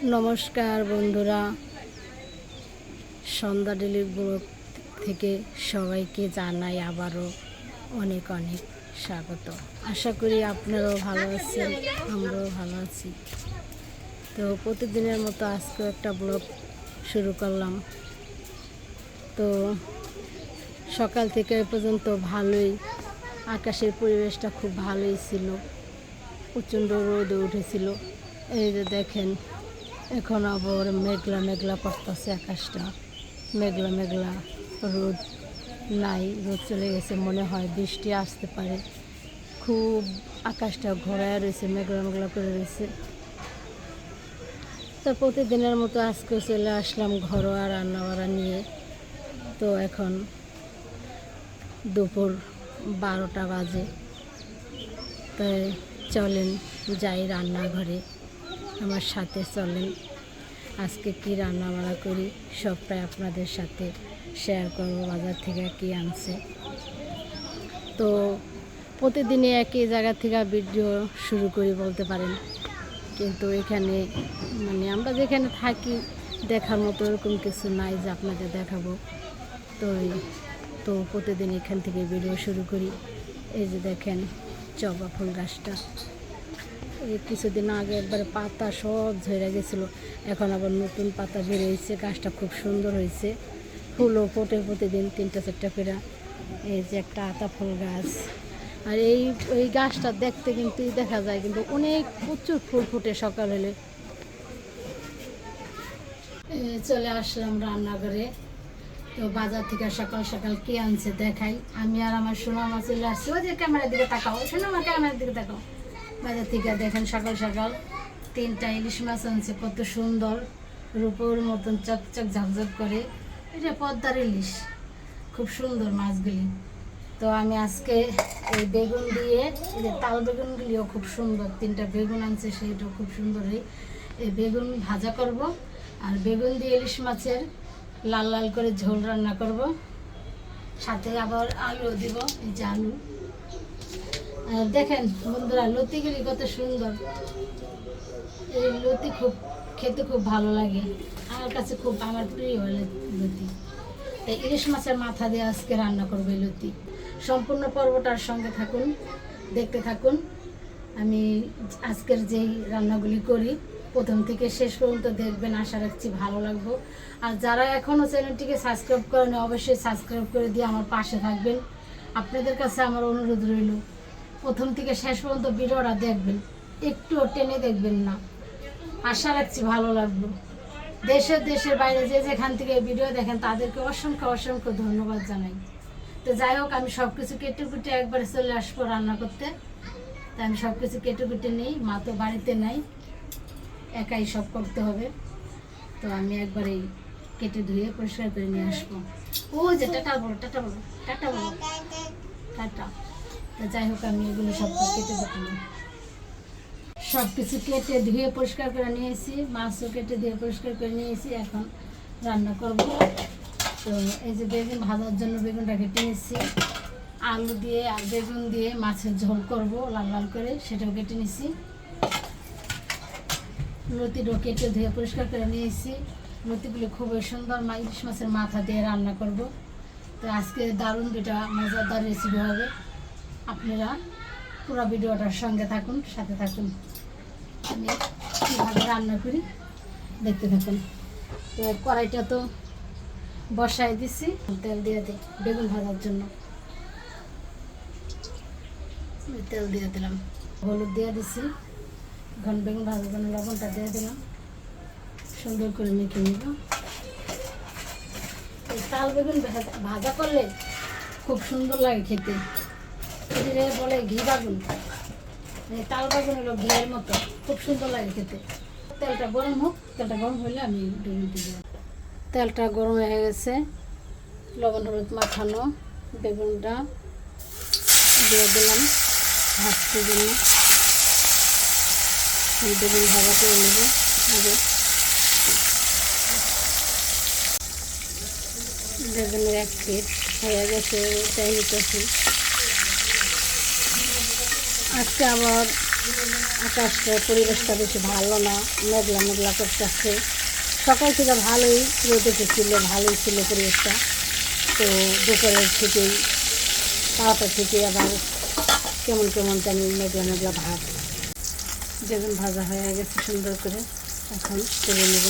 নমস্কার বন্ধুরা, সন্ধ্যা daily blog থেকে সবাইকে জানাই আবারও অনেক অনেক স্বাগত। আশা করি আপনারাও ভালো আছেন, আমরাও ভালো আছি। তো প্রতিদিনের মতো আজকেও একটা ব্লগ শুরু করলাম। তো সকাল থেকে এ পর্যন্ত ভালোই, আকাশের পরিবেশটা খুব ভালোই ছিল, প্রচণ্ড রোদ উঠেছিল। এই যে দেখেন, এখন আবার মেঘলা মেঘলা পড়তেছে, আকাশটা মেঘলা মেঘলা, রোদ নাই, রোদ চলে গেছে, মনে হয় বৃষ্টি আসতে পারে। খুব আকাশটা ঘোরায় রয়েছে, মেঘলা মেঘলা করে রয়েছে। তো প্রতিদিনের মতো আজকে চলে আসলাম ঘরোয়া রান্নাবাড়া নিয়ে। তো এখন দুপুর 12টা বাজে। তাই চলেন যাই রান্নাঘরে, আমার সাথে চলেন। আজকে কি রান্না বাড়া করি সবটাই আপনাদের সাথে শেয়ার করব, বাজার থেকে কি আনছে। তো প্রতিদিনই একই জায়গা থেকে ভিডিও শুরু করি বলতে পারেন, কিন্তু এখানে আমরা যেখানে থাকি দেখার মতো এরকম কিছু নাই যে আপনাদের দেখাবো। তো প্রতিদিন এখান থেকে ভিডিও শুরু করি। এই যে দেখেন জবা ফুল গাছটা, এই কিছুদিন আগে একবারে পাতা সব ঝরে গেছিলো, এখন আবার নতুন পাতা বেরিয়েছে। গাছটা খুব সুন্দর হয়েছে, ফুলও ফোটে প্রতিদিন 3-4টা করে। এই যে একটা আতা ফুল গাছ, আর এই গাছটা দেখতে কিন্তু দেখা যায়, কিন্তু অনেক প্রচুর ফুল ফোটে সকাল হলে। চলে আসলাম রান্নাঘরে। তো বাজার থেকে সকাল সকাল কি আনছে দেখাই। আমি আর আমার সোনামা চলে আসছি। ওই যে ক্যামেরার দিকে তাকাও, সোনামা ক্যামেরার দিকে তাকাও। বাজার থেকে দেখেন সকাল সকাল 3টা ইলিশ মাছ আনছে, কত সুন্দর, রূপোর মতন চকচক ঝকঝক করে। এটা পদ্মার ইলিশ, খুব সুন্দর মাছগুলি। তো আমি আজকে এই বেগুন দিয়ে, এই যে তাল বেগুনগুলিও খুব সুন্দর, 3টা বেগুন আনছে, সেইটাও খুব সুন্দর। এই বেগুন ভাজা করব, আর বেগুন দিয়ে ইলিশ মাছের লাল লাল করে ঝোল রান্না করব, সাথে আবার আলু দিব। এই যে আলু দেখেন বন্ধুরা, লতিগুলি কত সুন্দর। এই লতি খুব খেতে খুব ভালো লাগে, আমার কাছে খুব আমার প্রিয় লতি। এই ইলিশ মাছের মাথা দিয়ে আজকে রান্না করবো এই লতি। সম্পূর্ণ পর্বটার সঙ্গে থাকুন, দেখতে থাকুন। আমি আজকের যেই রান্নাগুলি করি প্রথম থেকে শেষ পর্যন্ত দেখবেন, আশা রাখছি ভালো লাগবে। আর যারা এখনও চ্যানেলটিকে সাবস্ক্রাইব করেন, অবশ্যই সাবস্ক্রাইব করে দিয়ে আমার পাশে থাকবেন। আপনাদের কাছে আমার অনুরোধ রইল, প্রথম থেকে শেষ পর্যন্ত ভিডিওটা দেখবেন, একটুও টেনে দেখবেন না। আশা রাখছি ভালো লাগবে। দেশের বাইরে যে যেখান থেকে ভিডিও দেখেন তাদেরকে অসংখ্য অসংখ্য ধন্যবাদ জানাই। তো যাই হোক, আমি সব কিছু কেটে কুটে একবারে চলে আসবো রান্না করতে। তাই আমি সব কিছু কেটে কুটে নিই, মা তো বাড়িতে নাই, একাই সব করতে হবে। তো আমি একবারেই কেটে ধুয়ে পরিষ্কার করে নিয়ে আসবো। ও যে টাটা বলো, টাটা বলো, টাটা বলো, টাটা। তো যাই হোক, আমি এগুলো সব কেটে দেখলাম, সব কিছু কেটে ধুয়ে পরিষ্কার করে নিয়েছি, মাছও কেটে ধুয়ে পরিষ্কার করে নিয়েছি। এখন রান্না করব। তো এই যে বেগুন ভাজার জন্য বেগুনটা কেটে নিচ্ছি, আলু দিয়ে আর বেগুন দিয়ে মাছের ঝোল করব লাল লাল করে, সেটাও কেটে নিচ্ছি। লতিটাও কেটে ধুয়ে পরিষ্কার করে নিয়েছি। লতিগুলো খুবই সুন্দর, ইলিশ মাছের মাথা দিয়ে রান্না করব। তো আজকে দারুণ দুটা মজাদার রেসিপি হবে, আপনারা পুরো ভিডিওটার সঙ্গে থাকুন, সাথে থাকুন, আমি কীভাবে রান্না করি দেখতে থাকুন। তো কড়াইটা তো বসাই দিছি, তেল দিয়ে দিই বেগুন ভাজার জন্য। তেল দিয়ে দিলাম, হলুদ দিয়ে দিছি, এখন বেগুন ভাজার জন্য লবণটা দিয়ে দিলাম, সুন্দর করে মেখে নিব। তাল বেগুন ভাজা করলে খুব সুন্দর লাগে খেতে, বলে ঘি বাগুন। তাল বাগুন হলো ঘিয়ের মতো, খুব সুন্দর লাগে খেতে। তেলটা গরম হোক, তেলটা গরম হলে আমি বেগুন দিব। তেলটা গরম হয়ে গেছে, লবণ হলুদ মাখানো বেগুনটা দিয়ে দিলাম ভাজতে জন্য। বেগুন ভাজা করে নেব আগে। বেগুনের এক প্লেট হয়ে গেছে, চাই নিতেছি। আজকে আবার আকাশটা পরিবেশটা বেশি ভালো না, মেঘলা মেঘলা করতেছে। সকাল থেকে ভালোই রোদ উঠেছিল, ভালোই ছিল পরিবেশটা। তো দুপুরের থেকেই 5টা থেকে আবার কেমন কেমন জানি মেঘলা মেঘলা ভাব। বেগুন ভাজা হয়ে গেছে সুন্দর করে, এখন তুলে নেব।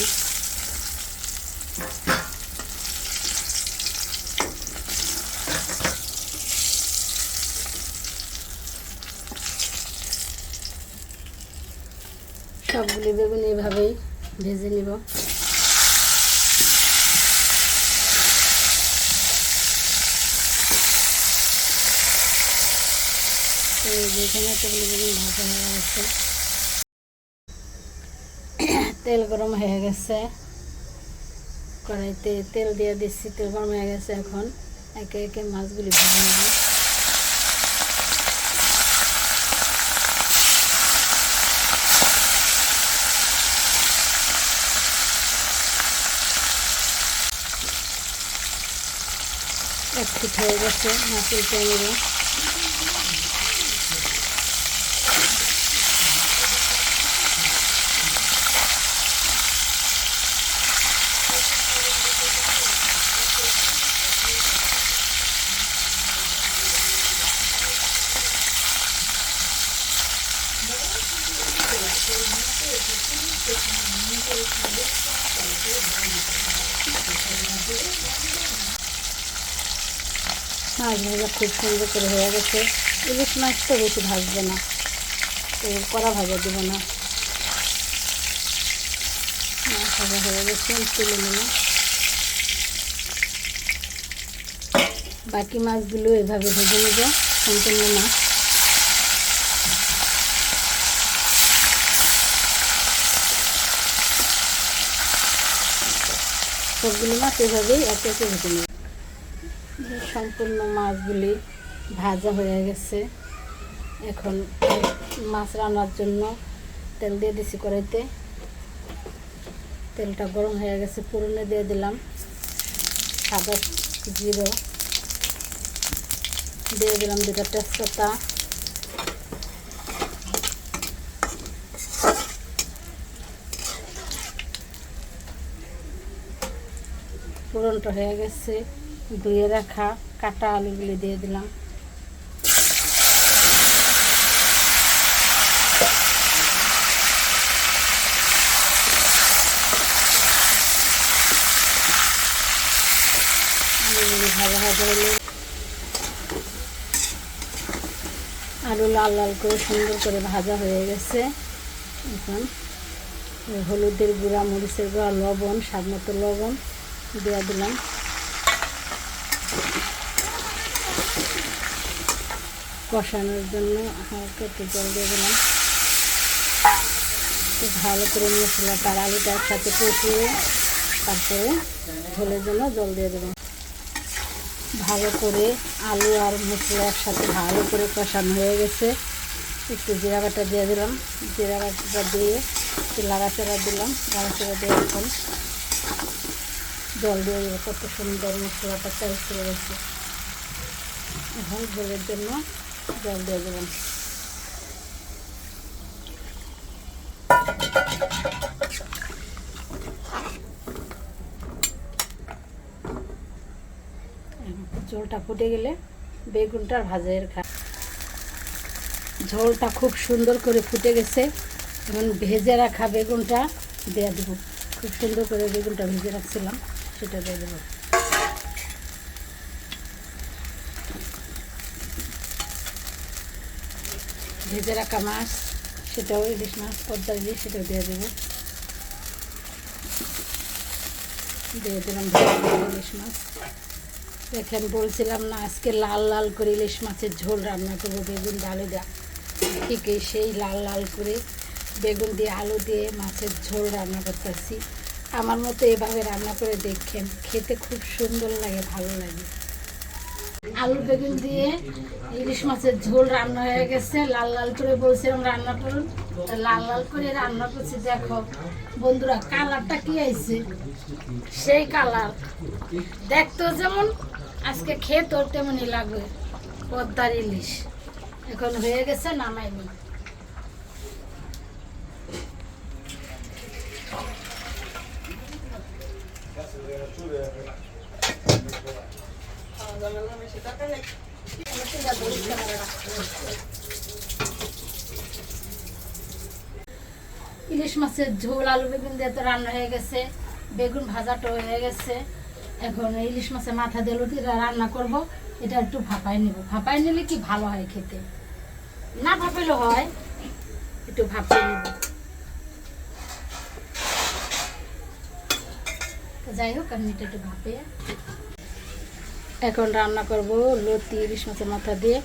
সবগুলি বেগুন এইভাবেই ভেজে নিব। তো যেখানে সবগুলি বেগুন ভাজা হয়ে গেছে, তেল গরম হয়ে গেছে, কড়াইতে তেল দিয়ে দিচ্ছি। তেল গরম হয়ে গেছে, এখন একে একে মাছগুলি ভেজে নেব। এক ফিট হয়ে গেছে, মাছের নেব। মাছ ভাজা খুব সুন্দর করে হয়ে গেছে। ইলিশ মাছ তো বেশি ভাজবে না, তো কড়া ভাজা দেব না। মাছ ভাজা হয়ে গেছে, তুলে নেব। বাকি মাছগুলো এভাবে ভেজে নেব, সম্পূর্ণ মাছ। সবগুলো মাছ এভাবেই একে একে ভেজে নেব। সম্পূর্ণ মাছগুলি ভাজা হয়ে গেছে। এখন মাছ রান্নার জন্য তেল দিয়ে দিছি কড়াইতে। তেলটা গরম হয়ে গেছে, ফোড়নে দিয়ে দিলাম সাদা জিরা, দিয়ে দিলাম 2টা তেজপাতা, ফোড়নটা হয়ে গেছে, ধুয়ে রাখা কাটা আলুগুলি দিয়ে দিলাম। আলুগুলি ভাজা ভাজা হলে আলু লাল লাল করে সুন্দর করে ভাজা হয়ে গেছে। এখন হলুদের গুঁড়া, মরিচের গুঁড়া, লবণ, স্বাদ মতো লবণ দিয়ে দিলাম। কষানোর জন্য হালকা একটু জল দিয়ে দিলাম। ভালো করে মশলাটা আর আলুটা একসাথে কষিয়ে তারপরে ঝোলের জন্য জল দিয়ে দেবো। ভালো করে আলু আর মশলা একসাথে ভালো করে কষানো হয়ে গেছে। একটু জিরা বাটা দিয়ে দিলাম। জিরা বাটা দিয়ে একটু লাড়াচাড়া দিলাম। লাড়াচাড়া দিয়ে এখন জল দিয়ে দেবো। কত সুন্দর মশলাটা তেল ছেড়ে গেছে। এখন ঝোলের জন্য জল দিয়ে দেবেন। ঝোলটা ফুটে গেলে বেগুনটা ভাজের ঝোলটা খুব সুন্দর করে ফুটে গেছে। এখন ভেজে রাখা বেগুনটা দিয়ে দেবো। খুব সুন্দর করে বেগুনটা ভেজে রাখছিলাম, সেটা দিয়ে দেবো। ভেজে রাখা মাছ, সেটাও ইলিশ মাছ, পদ্মা ইলিশ, সেটাও দিয়ে দেবো। দিয়ে দিলাম ইলিশ মাছ। দেখেন বলছিলাম না আজকে লাল লাল করে ইলিশ মাছের ঝোল রান্না করবো বেগুন আলু দিয়ে, ঠিক সেই লাল লাল করে বেগুন দিয়ে আলু দিয়ে মাছের ঝোল রান্না করতেছি। আমার মতো এভাবে রান্না করে দেখেন, খেতে খুব সুন্দর লাগে, ভালো লাগে। আলু বেগুন দিয়ে ইলিশ মাছের ঝোল রান্না হয়ে গেছে। লাল লাল করে বলছিলাম রান্না করুন, লাল লাল করে রান্না করছি। দেখো বন্ধুরা, কালারটা কি আইছে, সেই কালার। দেখতেও যেমন, আজকে খেতেও তেমনই লাগবে। পদ্মার ইলিশ এখন হয়ে গেছে, নামাইনি। ইলিশ মাছের ঝোল আলু বেগুন দিয়ে তো রান্না হয়ে গেছে, বেগুন ভাজাটা হয়ে গেছে। এখন ইলিশ মাছের মাথা দিয়ে লুচিটা রান্না করব। এটা একটু ভাপায় নেব, ভাপায় নিলে কি ভালো হয় খেতে, না ভাপাইলে হয়, একটু ভাপিয়ে নেব। যাই হোক আমি এটা একটু ভাপিয়ে এখন রান্না করব লতি ইলিশ মাছের মাথা দিয়ে।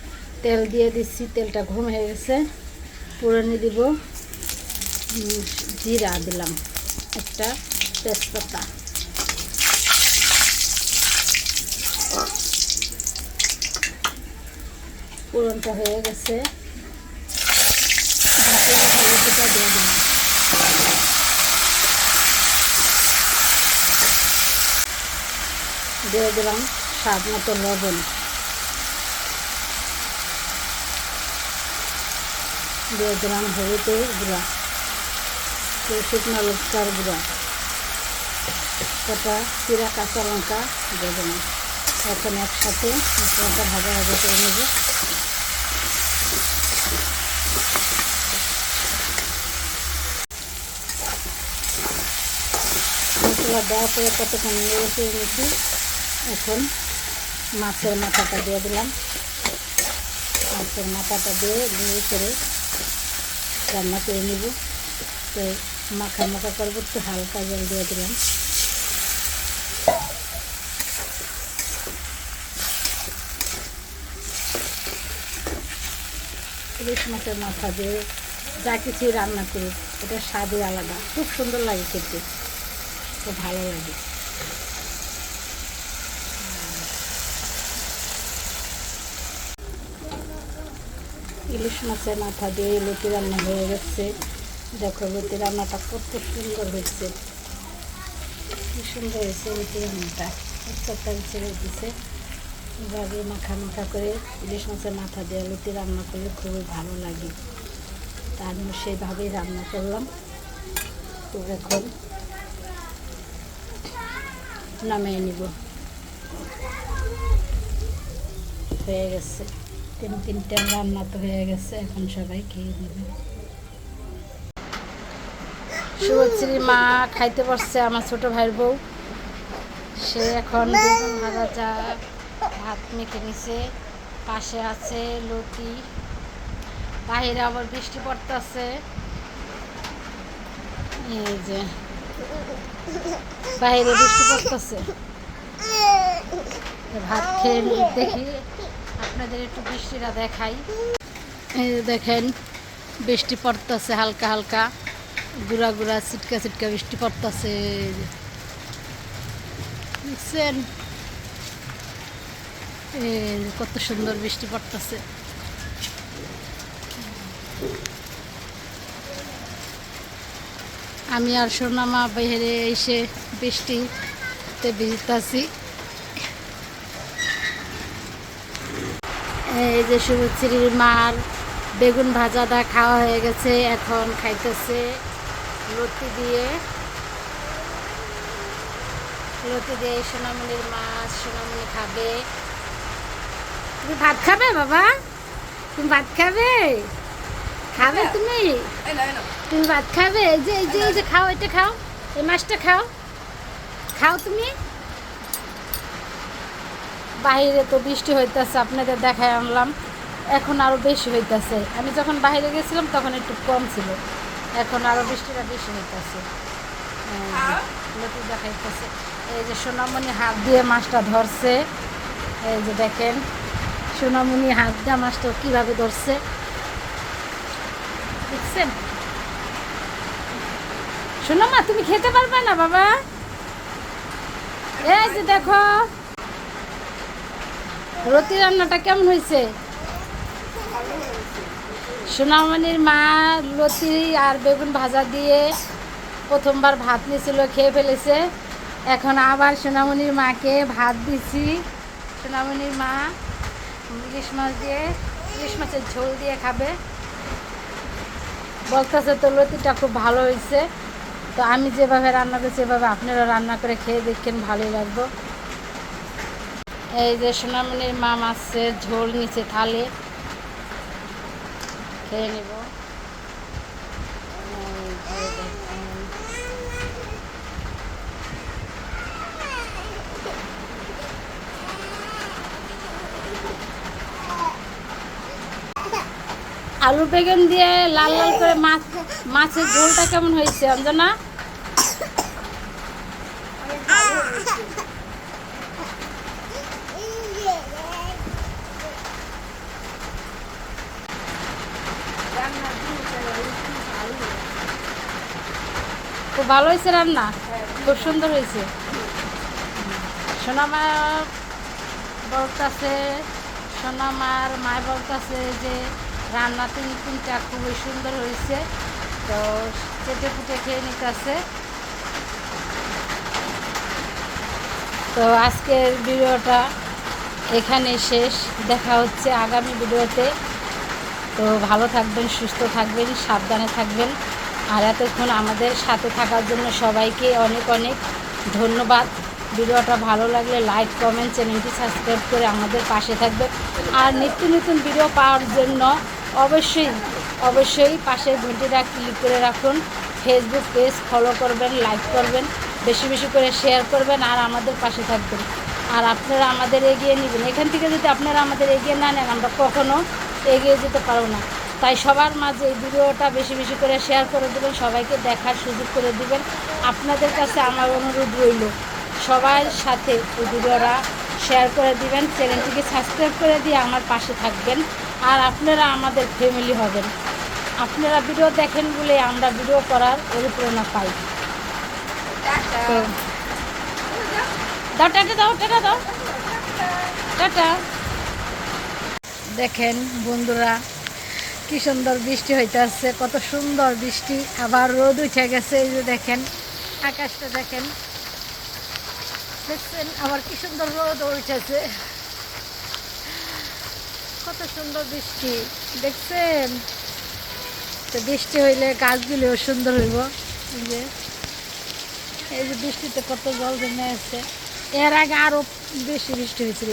তেল দিয়ে দিচ্ছি, তেলটা গরম হয়ে গেছে। পুরানি দিব, জিরা দিলাম, একটা তেজপাতা, পুরনটা হয়ে গেছে। দিয়ে দিলাম স্বাদ মতো লবণ, দিয়ে দিলাম হলুদের গুঁড়া, শুকনো লঙ্কার গুঁড়া, কটা চিরা কাঁচা লঙ্কা দিয়ে দিলাম। এখন একসাথে মশলাটা ভাজা ভাজা করে নেব। মশলা দেওয়ার পরে কতক্ষণ নেড়ে নিচ্ছি। এখন মাছের মাথাটা দিয়ে দিলাম, মাছের মাথাটা দিয়ে নেড়ে করে রান্না করে নেব। তো মাখা মাখা করবো, একটু হালকা জল দিয়ে দিলাম। ইলিশ মাছের মাথা দিয়ে যা কিছুই রান্না করি এটা স্বাদই আলাদা, খুব সুন্দর লাগে খেতে, খুব ভালো লাগে। ইলিশ মাছের মাথা দিয়ে লুচি রান্না হয়ে গেছে। দেখো লুচি রান্নাটা কত সুন্দর হয়েছে, কি সুন্দর হয়েছে লুচি রান্নাটা, তরকারি ছেড়ে দিচ্ছে। এভাবে মাখা মাখা করে ইলিশ মাছের মাথা দিয়ে লুচি রান্না করলে খুবই ভালো লাগে। তা আমি সেইভাবেই রান্না করলাম। তো এখন নামিয়ে নিব, হয়ে গেছে। তিনটা রান্না তো হয়ে গেছে, এখন সবাই খেয়ে নেবে। শুভশ্রী মা খাইতে পারছে, আমার ছোট ভাইয়ের বউ, সে এখন বেগুন ভাজা চা ভাত মেখে নিছে, পাশে আছে লতি, বাইরে আবার বৃষ্টি পড়তেছে। এই যে বাইরে বৃষ্টি পড়তেছে, ভাত খেয়ে দেখি আপনাদের একটু বৃষ্টিটা দেখাই। এই দেখেন বৃষ্টি পড়তেছে, হালকা হালকা গুড়া গুড়া ছিটকা ছিটকা বৃষ্টি পড়তেছে, দেখছেন কত সুন্দর বৃষ্টি পড়তেছে। আমি আর সোনামা বাইরে এসে বৃষ্টিতে ভিজতেছি। এই যে শুভশ্রীর মার বেগুন ভাজাটা খাওয়া হয়ে গেছে, এখন খাইতেছে লতি দিয়ে। লতি দিয়ে সোনামণির মাছ, সোনামণি খাবে। তুমি ভাত খাবে বাবা? তুমি ভাত খাবে? খাবে তুমি? তুমি ভাত খাবে? এই যে এই যে এই যে খাও, এটা খাও, এই মাছটা খাও, খাও তুমি। বাইরে তো বৃষ্টি হইতেছে, আপনাদের দেখায় আনলাম, এখন আরো বেশি হইতেছে। আমি যখন বাইরে গেছিলাম তখন একটু কম ছিল, এখন আরো বৃষ্টিটা বেশি হইতেছে। লতি দেখাইতেছে। এই যে সোনামণি হাত দিয়ে মাছটা ধরছে, এই যে দেখেন সোনামণি হাত দিয়ে মাছটা কিভাবে ধরছে, দেখছেন? সোনামা তুমি খেতে পারবে না বাবা? এই যে দেখো লতি রান্নাটা কেমন হয়েছে। সোনামণির মা লতি আর বেগুন ভাজা দিয়ে প্রথমবার ভাত নিয়েছিল, খেয়ে ফেলেছে। এখন আবার সোনামণির মাকে ভাত দিছি। সোনামণির মা ইলিশ মাছ দিয়ে, ইলিশ মাছের ঝোল দিয়ে খাবে বলতেছে। তো লতিটা খুব ভালো হয়েছে। তো আমি যেভাবে রান্না করছি এভাবে আপনারা রান্না করে খেয়ে দেখেন, ভালোই লাগবে। এই যে সোনামণির মা মাছের ঝোল নিচে থালে খেয়ে নিব। আলু বেগুন দিয়ে লাল লাল করে মাছের ঝোলটা কেমন হয়েছে অঞ্জনা? খুব ভালো হয়েছে রান্না, খুব সুন্দর হয়েছে। সোনামার বলতেছে, সোনামার মায় বলতেছে যে রান্না তিনটা খুবই সুন্দর হয়েছে, তো চেটে ফুটে খেয়ে নিতেছে। তো আজকের ভিডিওটা এখানে শেষ, দেখা হচ্ছে আগামী ভিডিওতে। তো ভালো থাকবেন, সুস্থ থাকবেন, সাবধানে থাকবেন। আর এতক্ষণ আমাদের সাথে থাকার জন্য সবাইকে অনেক অনেক ধন্যবাদ। ভিডিওটা ভালো লাগলে লাইক, কমেন্ট, চ্যানেলটি সাবস্ক্রাইব করে আমাদের পাশে থাকবেন। আর নিত্য নতুন ভিডিও পাওয়ার জন্য অবশ্যই পাশের ঘন্টিটা ক্লিক করে রাখুন। ফেসবুক পেজ ফলো করবেন, লাইক করবেন, বেশি বেশি করে শেয়ার করবেন আর আমাদের পাশে থাকবেন। আর আপনারা আমাদের এগিয়ে নেবেন। এখান থেকে যদি আপনারা আমাদের এগিয়ে না নেন, আমরা কখনো এগিয়ে যেতে পারবো না। তাই সবার মাঝে এই ভিডিওটা বেশি বেশি করে শেয়ার করে দেবেন, সবাইকে দেখার সুযোগ করে দিবেন। আপনাদের কাছে আমার অনুরোধ রইল, সবার সাথে এই ভিডিওটা শেয়ার করে দিবেন, চ্যানেলটিকে সাবস্ক্রাইব করে দিয়ে আমার পাশে থাকবেন। আর আপনারা আমাদের ফ্যামিলি হবেন। আপনারা ভিডিও দেখেন বলে আমরা ভিডিও করার অনুপ্রেরণা পাই। তো দাও টাটা, দাও টাটা, দাও টাটা। দেখেন বন্ধুরা, কি সুন্দর বৃষ্টি হইতেছে, কত সুন্দর বৃষ্টি। আবার রোদ উঠে গেছে, এই যে দেখেন আকাশটা দেখেন, দেখছেন আবার কি সুন্দর রোদ উঠেছে, কত সুন্দর বৃষ্টি দেখছেন। তো বৃষ্টি হইলে গাছগুলিও সুন্দর হইব। এই যে বৃষ্টিতে কত জল জমে আছে, এর আগে আরো বেশি বৃষ্টি হয়েছিল।